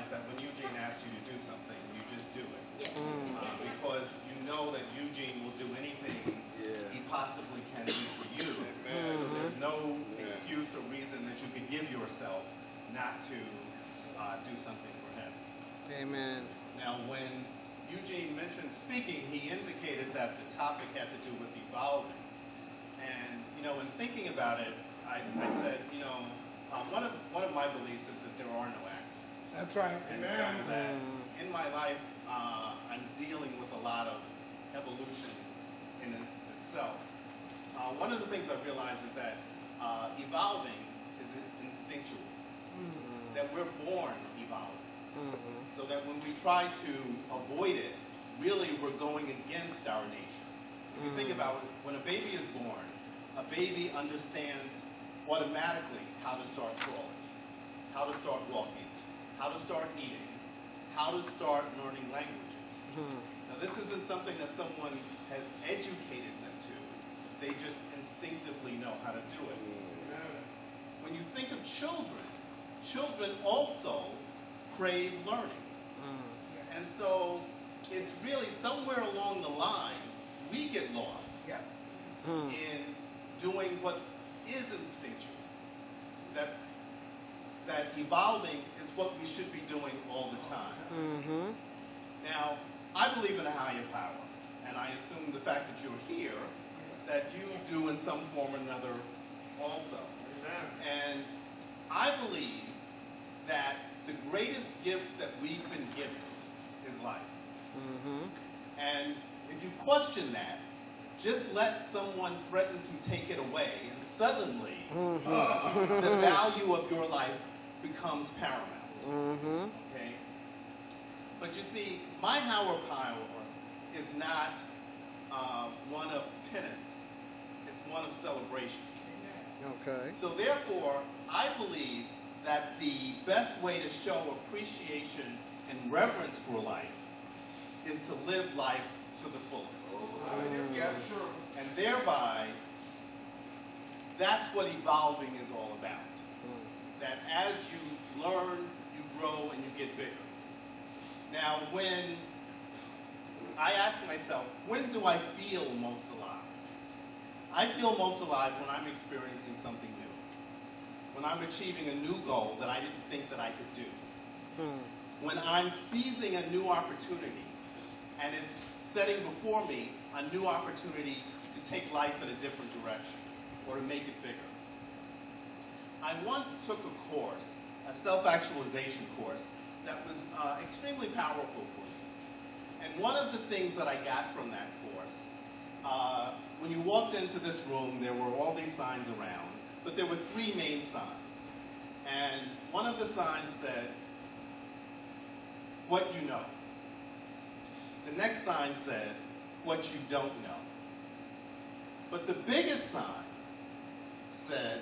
realize that when Eugene asks you to do something, you just do it. Yes. Because you know that Eugene will do anything he possibly can do for you. So there's no excuse or reason that you could give yourself not to do something for him. Amen. Now, when Eugene mentioned speaking, he indicated that the topic had to do with evolving. And, in thinking about it, I said, one of my beliefs is that there are no accidents. That's right. And so that in my life, I'm dealing with a lot of evolution in itself. One of the things I realized is that evolving is instinctual, that we're born evolving. So that when we try to avoid it, really we're going against our nature. If you think about it, when a baby is born, a baby understands automatically how to start crawling, how to start walking, how to start eating, how to start learning languages. Now this isn't something that someone has educated them to. They just instinctively know how to do it. When you think of children, children also crave learning. And so it's really somewhere along the line, we get lost in doing what is instinctual. That evolving is what we should be doing all the time. Now, I believe in a higher power, and I assume the fact that you're here, that you do in some form or another also. And I believe that the greatest gift that we've been given is life. And if you question that, just let someone threaten to take it away, and suddenly the value of your life becomes paramount. Okay? But you see, my higher power is not one of penance. It's one of celebration. Okay. So therefore, I believe that the best way to show appreciation and reverence for life is to live life to the fullest. And thereby, that's what evolving is all about. That as you learn, you grow, and you get bigger. Now, when I ask myself, when do I feel most alive? I feel most alive when I'm experiencing something new. When I'm achieving a new goal that I didn't think that I could do. When I'm seizing a new opportunity and it's setting before me a new opportunity to take life in a different direction or to make it bigger. I once took a course, a self-actualization course, that was extremely powerful for me. And one of the things that I got from that course, when you walked into this room, there were all these signs around, but there were three main signs. And one of the signs said, what you know. The next sign said, what you don't know. But the biggest sign said,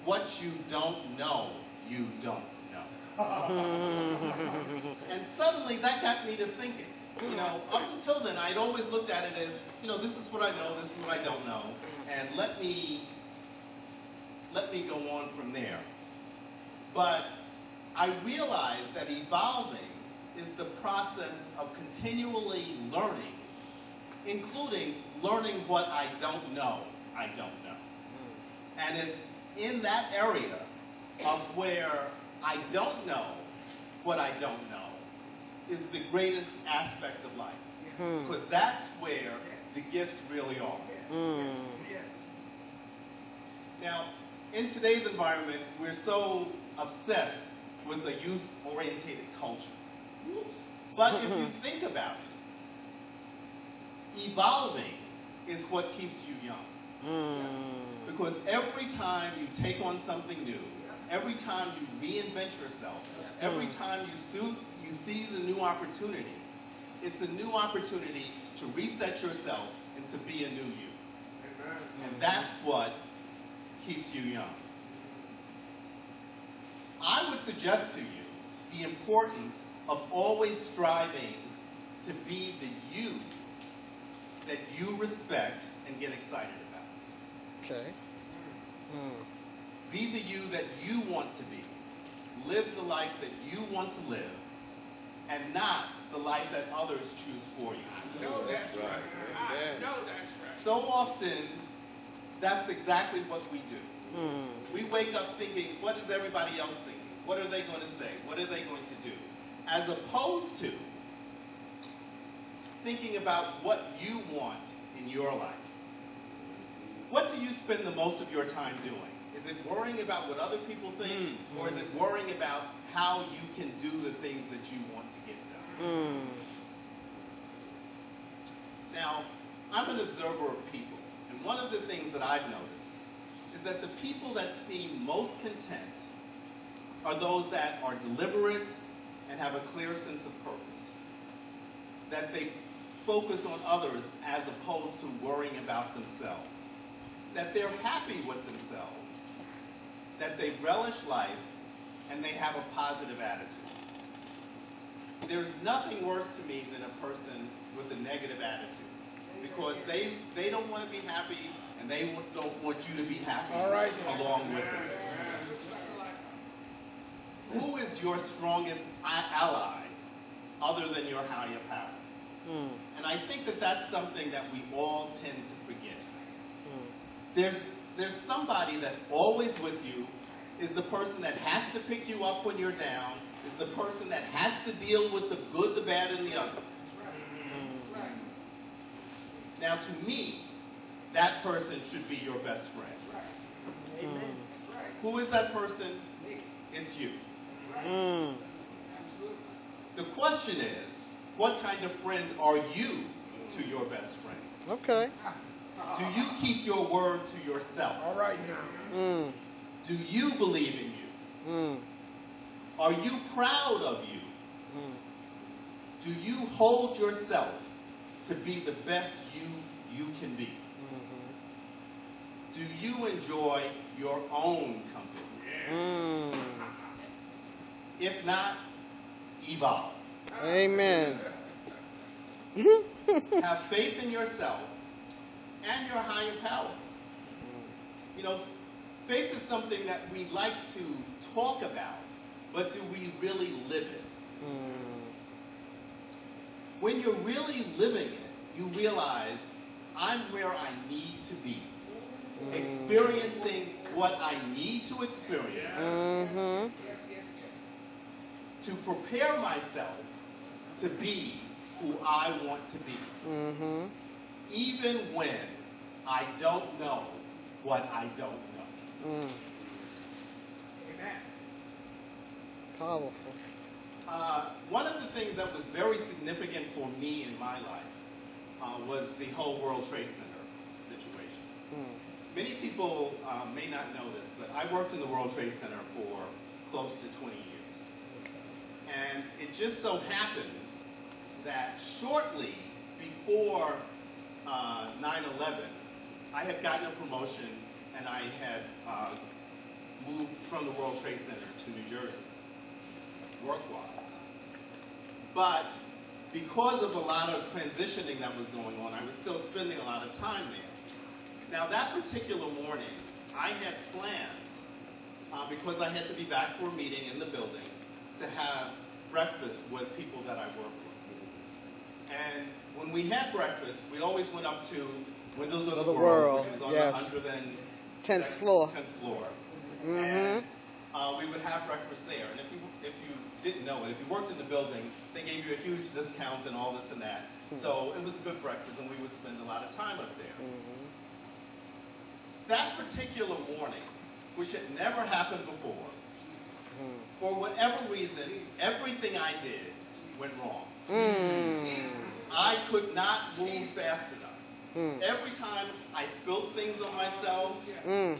what you don't know, you don't know. And suddenly that got me to thinking. Up until then, I'd always looked at it as, this is what I know, this is what I don't know, and let me go on from there. But I realized that evolving is the process of continually learning, including learning what I don't know, I don't know. And it's in that area of where I don't know what I don't know is the greatest aspect of life. Because that's where the gifts really are. Now, in today's environment, we're so obsessed with a youth-orientated culture. But if you think about it, evolving is what keeps you young. Because every time you take on something new, every time you reinvent yourself, every time you seize a new opportunity, it's a new opportunity to reset yourself and to be a new you. And that's what keeps you young. I would suggest to you the importance of always striving to be the you that you respect and get excited about. Okay. Be the you that you want to be. Live the life that you want to live, and not the life that others choose for you. I know that's right. I know that's right. So often, that's exactly what we do. We wake up thinking, what is everybody else thinking? What are they going to say? What are they going to do? As opposed to thinking about what you want in your life. What do you spend the most of your time doing? Is it worrying about what other people think, or is it worrying about how you can do the things that you want to get done? Now, I'm an observer of people, and one of the things that I've noticed is that the people that seem most content are those that are deliberate and have a clear sense of purpose. That they focus on others as opposed to worrying about themselves. That they're happy with themselves. That they relish life and they have a positive attitude. There's nothing worse to me than a person with a negative attitude, because they don't want to be happy and they don't want you to be happy along with them. Who is your strongest ally other than your higher power? And I think that that's something that we all tend to forget. There's somebody that's always with you, is the person that has to pick you up when you're down, is the person that has to deal with the good, the bad, and the ugly. Now, to me, that person should be your best friend. Amen. Who is that person? It's you. The question is, what kind of friend are you to your best friend? Okay. Do you keep your word to yourself? All right now. Do you believe in you? Are you proud of you? Do you hold yourself to be the best you can be? Do you enjoy your own company? If not, evolve. Amen. Have faith in yourself and your higher power. You know, faith is something that we like to talk about, but do we really live it? When you're really living it, you realize I'm where I need to be. Experiencing what I need to experience to prepare myself to be who I want to be. Even when I don't know what I don't know. Amen. Powerful. One of the things that was very significant for me in my life was the whole World Trade Center situation. Many people may not know this, but I worked in the World Trade Center for close to 20 years. And it just so happens that shortly before 9/11, I had gotten a promotion and I had moved from the World Trade Center to New Jersey, work-wise. But because of a lot of transitioning that was going on, I was still spending a lot of time there. Now, that particular morning, I had plans, because I had to be back for a meeting in the building, to have breakfast with people that I work with. And when we had breakfast, we always went up to Windows of the World, which was on the 10th floor. 10th floor. And we would have breakfast there. And if you didn't know it, if you worked in the building, they gave you a huge discount and all this and that. So it was a good breakfast, and we would spend a lot of time up there. That particular morning, which had never happened before, for whatever reason, everything I did went wrong. I could not move fast enough. Every time I spilled things on myself, I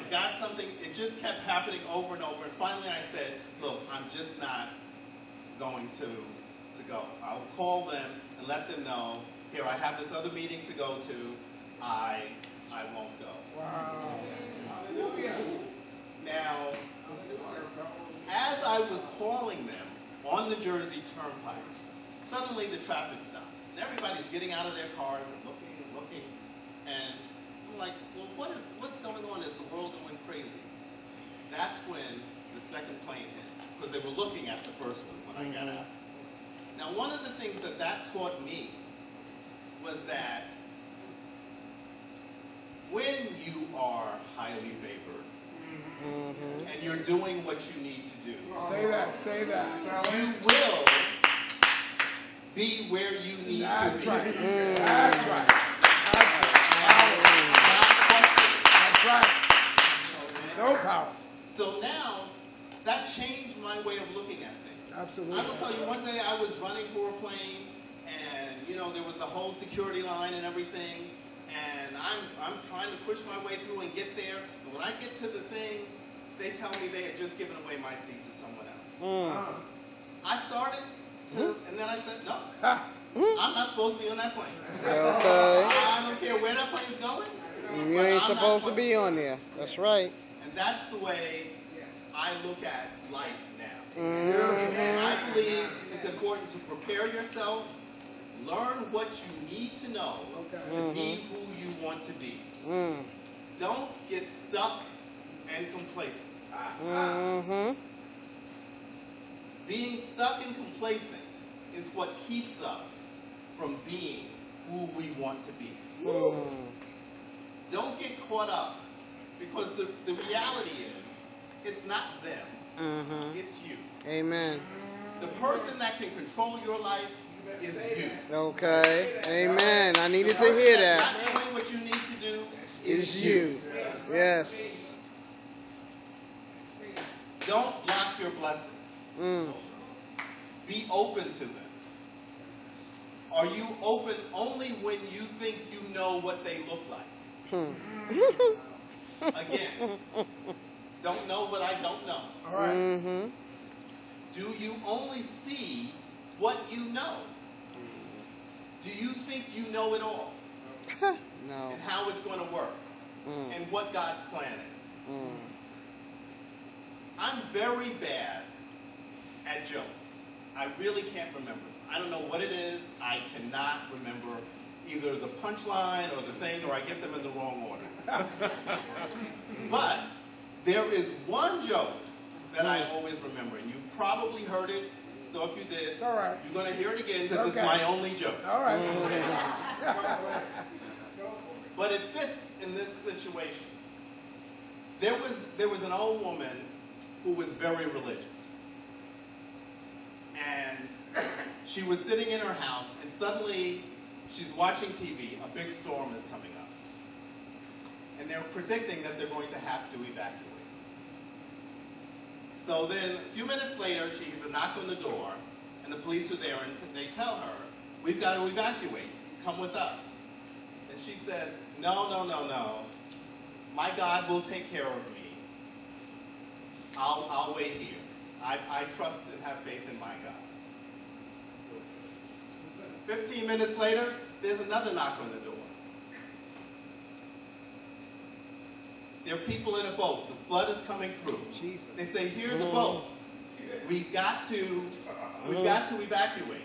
forgot something, it just kept happening over and over. And finally I said, look, I'm just not going to go. I'll call them and let them know, here, I have this other meeting to go to. I won't go. Wow. Hallelujah. Now, as I was calling them on the Jersey Turnpike, suddenly the traffic stops. And everybody's getting out of their cars and looking. And I'm like, well, what's going on? Is the world going crazy? That's when the second plane hit, because they were looking at the first one when I got out. one of the things that taught me was that when you are highly favored and you're doing what you need to do, Say that. Say that. you will be where you need That's to be. right. That's right. That's right. So powerful. So now, that changed my way of looking at things. Absolutely. I will tell you, one day I was running for a plane, and there was the whole security line and everything, and I'm trying to push my way through and get there. And when I get to the thing, they tell me they had just given away my seat to someone else. I started to, and then I said, no, I'm not supposed to be on that plane. Okay. I don't care where that plane's going. You ain't supposed to be on there. That's right. And that's the way I look at life now. Mm-hmm. I believe it's important to prepare yourself, learn what you need to know to be who you want to be. Don't get stuck and complacent. Being stuck and complacent is what keeps us from being who we want to be. Don't get caught up, because the reality is, it's not them, it's you. Amen. The person that can control your life is you. Okay. Amen. I needed to The person hear that's that. not doing what you need to do Is you. Yes. Don't block your blessings. Be open to them. Are you open only when you think you know what they look like? Again, don't know what I don't know. All right. Do you only see what you know? Do you think you know it all? No. And how it's going to work? And what God's plan is? I'm very bad at jokes. I really can't remember. I don't know what it is. I cannot remember either the punchline or the thing, or I get them in the wrong order. But there is one joke that I always remember, and you probably heard it. So if you did, It's all right. you're going to hear it again, because Okay. it's my only joke. All right. But it fits in this situation. There was an old woman who was very religious. And she was sitting in her house, and suddenly she's watching TV. A big storm is coming up. And they're predicting that they're going to have to evacuate. So then, a few minutes later, she gets a knock on the door, and the police are there, and they tell her, we've got to evacuate. Come with us. And she says, no. My God will take care of me. I'll wait here. I trust and have faith in my God. 15 minutes later, there's another knock on the door. There are people in a boat. The flood is coming through. Jesus. They say, here's a boat. We've got to evacuate.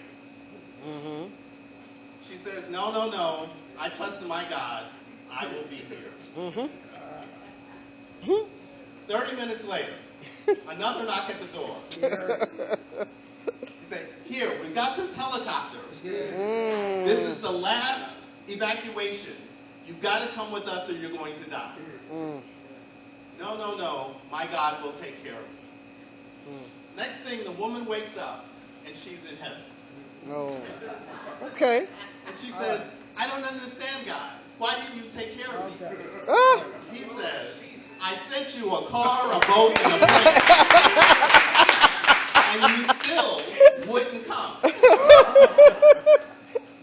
She says, no. I trust in my God. I will be here. 30 minutes later, another knock at the door. He said, here, we've got this helicopter. This is the last evacuation. You've got to come with us or you're going to die. No. My God will take care of me. Next thing, the woman wakes up and she's in heaven. No. Okay. And she says, I don't understand, God. Why didn't you take care of me? Ah. He says, I sent you a car, a boat, and a plane. And you still wouldn't come.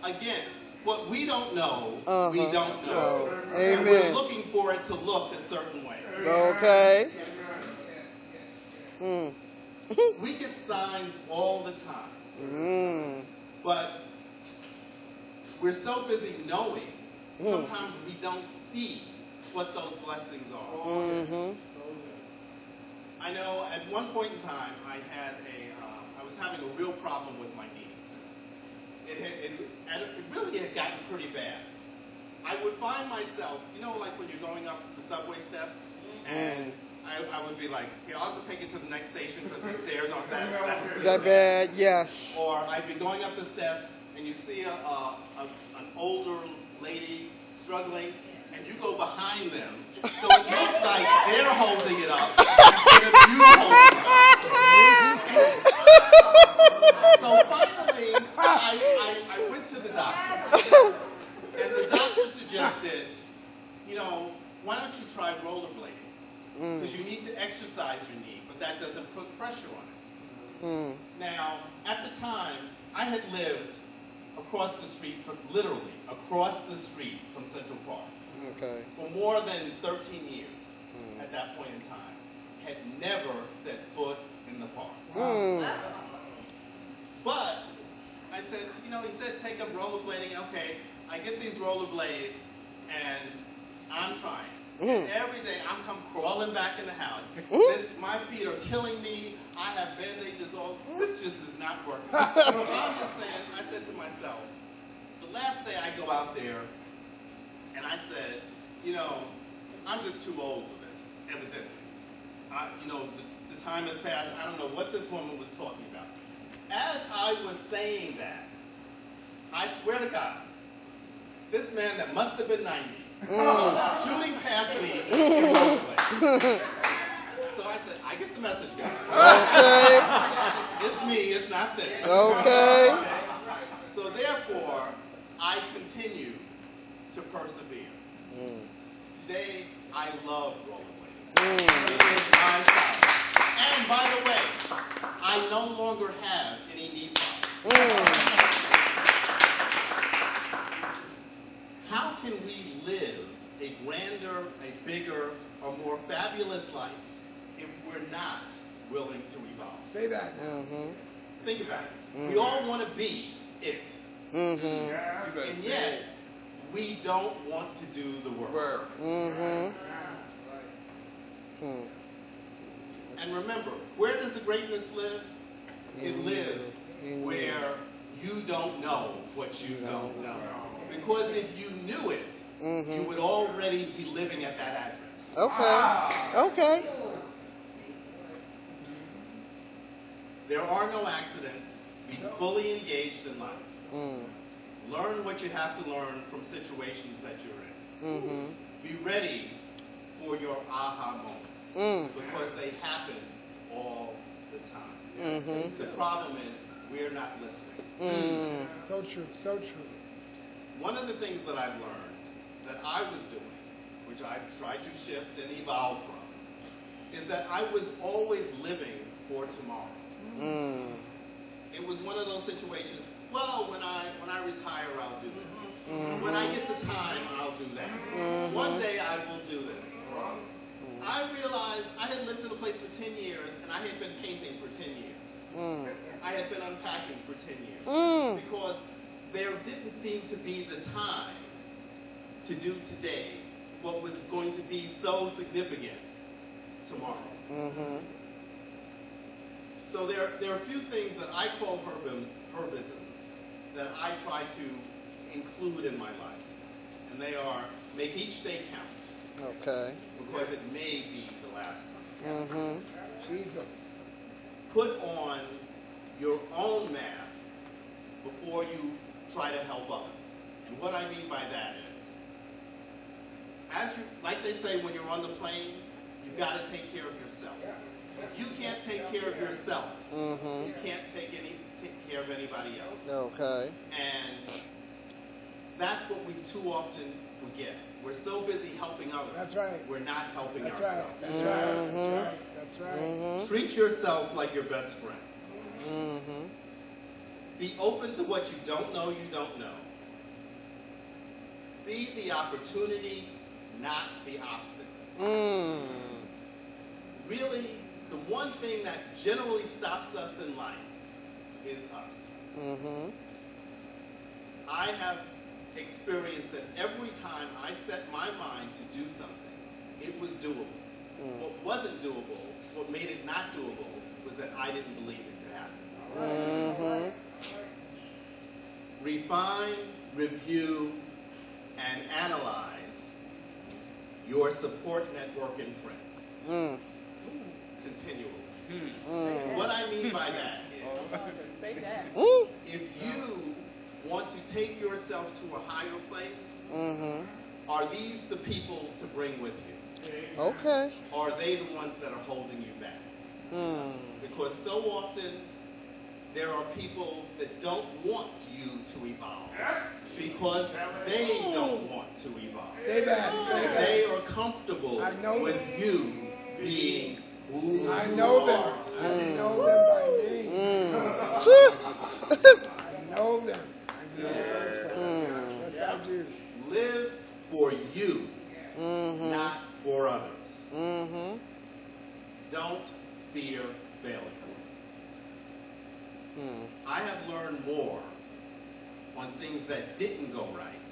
Again, what we don't know, we don't know. Amen. And we're looking for it to look a certain way. Okay. We get signs all the time. But we're so busy knowing, sometimes we don't see what those blessings are. I know at one point in time, I was having a real problem with my knee. It really had gotten pretty bad. I would find myself, like when you're going up the subway steps, and I would be like, okay, I'll go take it to the next station because the stairs aren't that That bad, yes. Or I'd be going up the steps and you see an older lady struggling and you go behind them so it looks like they're holding it up instead of you holding it up. So finally, I went to the doctor and the doctor suggested, why don't you try rollerblading? Because you need to exercise your knee, but that doesn't put pressure on it. Now, at the time, I had lived across the street, literally across the street from Central Park, for more than 13 years at that point in time. Had never set foot in the park. But I said, he said take up rollerblading. Okay, I get these rollerblades, and I'm trying. And every day I'm come crawling back in the house. My feet are killing me. I have bandages all. This just is not working. So I'm just saying, I said to myself, the last day I go out there, and I said, I'm just too old for this, evidently. The time has passed. I don't know what this woman was talking about. As I was saying that, I swear to God, this man that must have been 90 was shooting past me in rollerblades. So I said, I get the message, guys. Okay. It's me, it's not them. Okay. So therefore, I continue to persevere. Today, I love rollerblading. It is my job. And by the way, I no longer have any knee problems. How can we live a grander, a bigger, or more fabulous life if we're not willing to evolve? Say that. Think about it. We all want to be it. And yet, we don't want to do the work. And remember, where does the greatness live? It lives where you don't know what you don't know. Because if you knew it, you would already be living at that address. Okay. There are no accidents. Be fully engaged in life. Learn what you have to learn from situations that you're in. Be ready for your aha moments. Because they happen all the time. The problem is we're not listening. So true, so true. One of the things that I've learned that I was doing, which I've tried to shift and evolve from, is that I was always living for tomorrow. It was one of those situations, well, when I retire, I'll do this. When I get the time, I'll do that. One day I will do this. I realized I had lived in a place for 10 years, and I had been painting for 10 years. I had been unpacking for 10 years. Because there didn't seem to be the time to do today what was going to be so significant tomorrow. So there are a few things that I call herbisms that I try to include in my life. And they are, make each day count. Because it may be the last one. Jesus. Put on your own mask before you try to help others. And what I mean by that is, like they say when you're on the plane, you've got to take care of yourself. If you can't take care of yourself, you can't take care of anybody else. And that's what we too often forget. We're so busy helping others. That's right. We're not helping That's ourselves. right. That's right. That's right. That's right. Treat yourself like your best friend. Be open to what you don't know See the opportunity, not the obstacle. Really, the one thing that generally stops us in life is us. I have experienced that every time I set my mind to do something, it was doable. What wasn't doable, what made it not doable, was that I didn't believe it could happen. Refine, review, and analyze your support network and friends. Continually. What I mean by that is, if you want to take yourself to a higher place, are these the people to bring with you? Okay. Or are they the ones that are holding you back? Because so often there are people that don't want you to evolve because they don't want to evolve. Say that. They are comfortable with you being who you are. I know them. I know them by name. I know them. Yes, I do. Live for you, not for others. Don't fear failure. I have learned more on things that didn't go right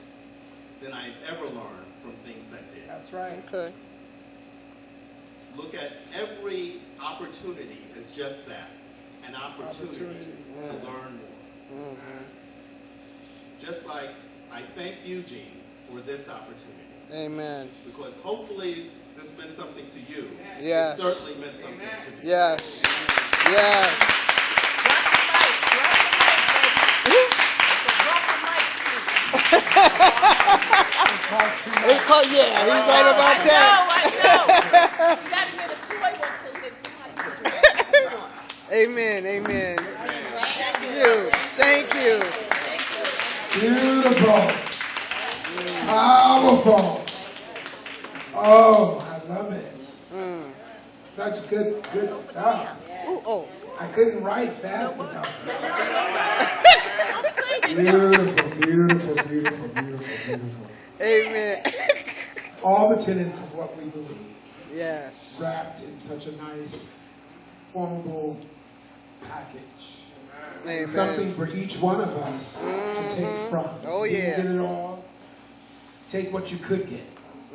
than I've ever learned from things that did. That's right. Okay. Look at every opportunity as just that, an opportunity to learn more. Just like I thank Eugene for this opportunity. Amen. Because hopefully this meant something to you. Yes. It certainly meant something to me. Yes. Yes. Yeah, he's right about that. I know. You gotta get a toy one so that somebody can do it. Amen. Amen. Thank you. Beautiful. Powerful. Oh, I love it. Such good stuff. I couldn't write fast enough. Beautiful. Amen. All the tenets of what we believe. Yes. Wrapped in such a nice, formable package. Amen. Something for each one of us to take from. Oh, You yeah. didn't get it all. Take what you could get.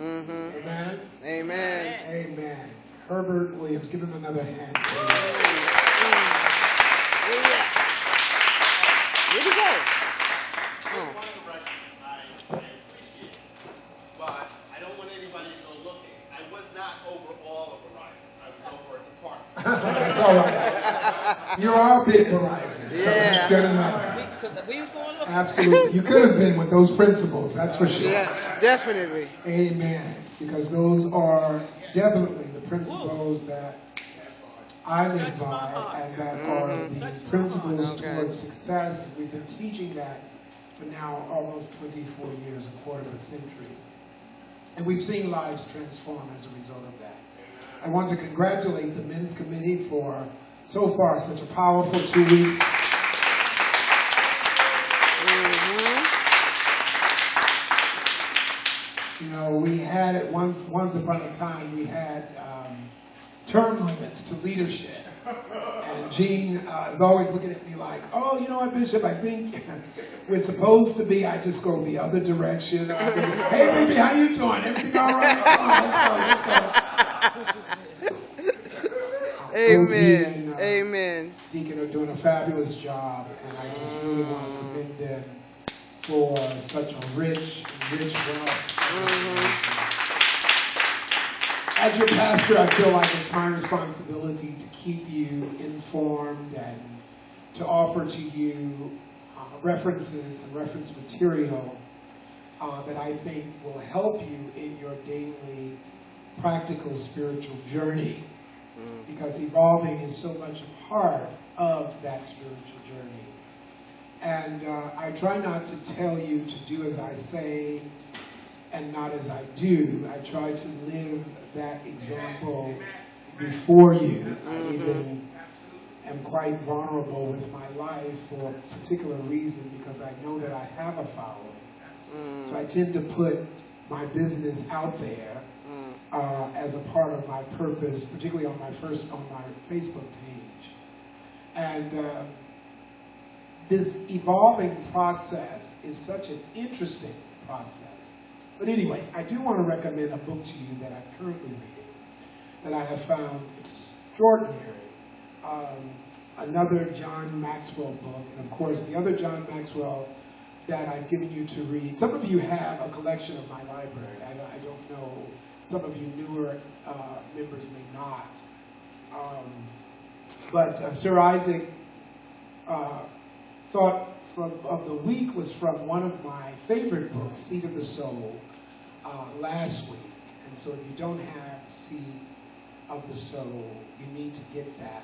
Amen. Amen. Amen. Herbert Williams, give him another hand. Where'd he go? I appreciate it, but I don't want anybody to go looking. I was not over all of Verizon. I was over a department. That's all right. You are big Verizon, so that's good enough. Absolutely. You could have been with those principles, that's for sure. Yes, definitely. Amen. Because those are definitely the principles that I live by and that are the principles towards success. We've been teaching that for now almost 24 years, a quarter of a century. And we've seen lives transform as a result of that. I want to congratulate the Men's Committee for so far such a powerful 2 weeks. You know, we had it once upon a time, we had term limits to leadership. And Gene is always looking at me like, oh, you know what, Bishop, I think we're supposed to be, I just go the other direction. Hey, baby, how you doing? Everything all right? Come on, let's go. Amen. Amen. Deacon are doing a fabulous job, and I just really want to commend them for such a rich wealth. As your pastor, I feel like it's my responsibility to keep you informed and to offer to you references and reference material that I think will help you in your daily practical spiritual journey. Because evolving is so much a part of that spiritual journey. And I try not to tell you to do as I say and not as I do. I try to live that example before you. I even am quite vulnerable with my life for a particular reason because I know that I have a following. So I tend to put my business out there as a part of my purpose, particularly on my Facebook page. And this evolving process is such an interesting process. But anyway, I do want to recommend a book to you that I'm currently reading that I have found extraordinary. Another John Maxwell book, and of course the other John Maxwell that I've given you to read. Some of you have a collection of my library. I don't know. Some of you newer members may not. But Sir Isaac thought of the week was from one of my favorite books, Seed of the Soul, last week. And so if you don't have Seed of the Soul, you need to get that.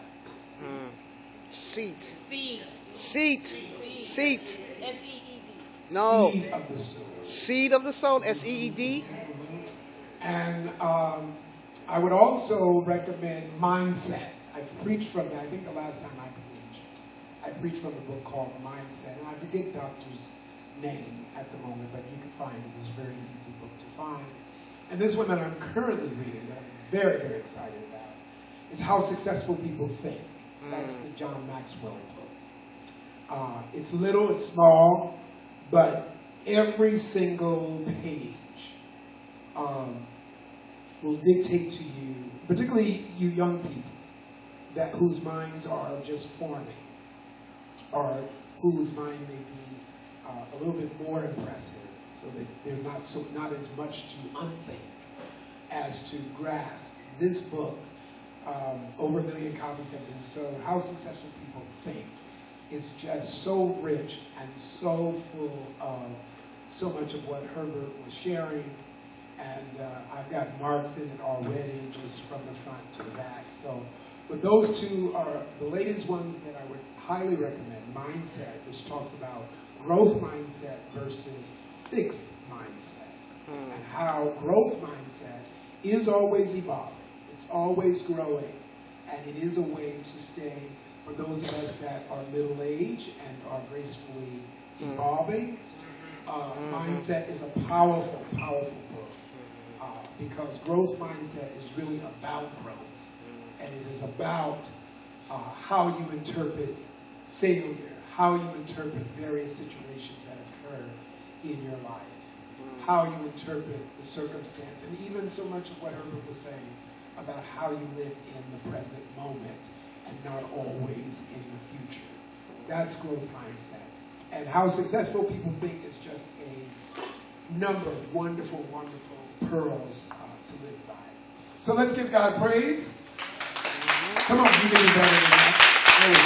Seat. Seed. Seat. Seat. S-E-E-D. No. Seed of the Soul. Seed of the soul. S-E-E-D. And I would also recommend Mindset. I've preached from that. I think the last time I preached from a book called Mindset. And I forget the doctor's name at the moment, but you can find it. It's a very easy book to find. And this one that I'm currently reading, that I'm very, very excited about, is How Successful People Think. That's the John Maxwell book. It's little, it's small, but every single page will dictate to you, particularly you young people, whose minds are just forming, or whose mind may be a little bit more impressive, so that they're not as much to unthink as to grasp. This book, over 1 million copies have been sold. How Successful People Think is just so rich and so full of so much of what Herbert was sharing. And I've got marks in it already, just from the front to the back. So, but those two are the latest ones that I would highly recommend. Mindset, which talks about growth mindset versus fixed mindset, and how growth mindset is always evolving. It's always growing, and it is a way to stay, for those of us that are middle-aged and are gracefully evolving. Mindset is a powerful, powerful book, because growth mindset is really about growth, and it is about how you interpret failure, how you interpret various situations that occur in your life, how you interpret the circumstance, and even so much of what Herbert was saying about how you live in the present moment and not always in the future. That's growth mindset. And How Successful People Think is just a number of wonderful, wonderful pearls to live by. So let's give God praise. Come on, you can do better than that. There we go.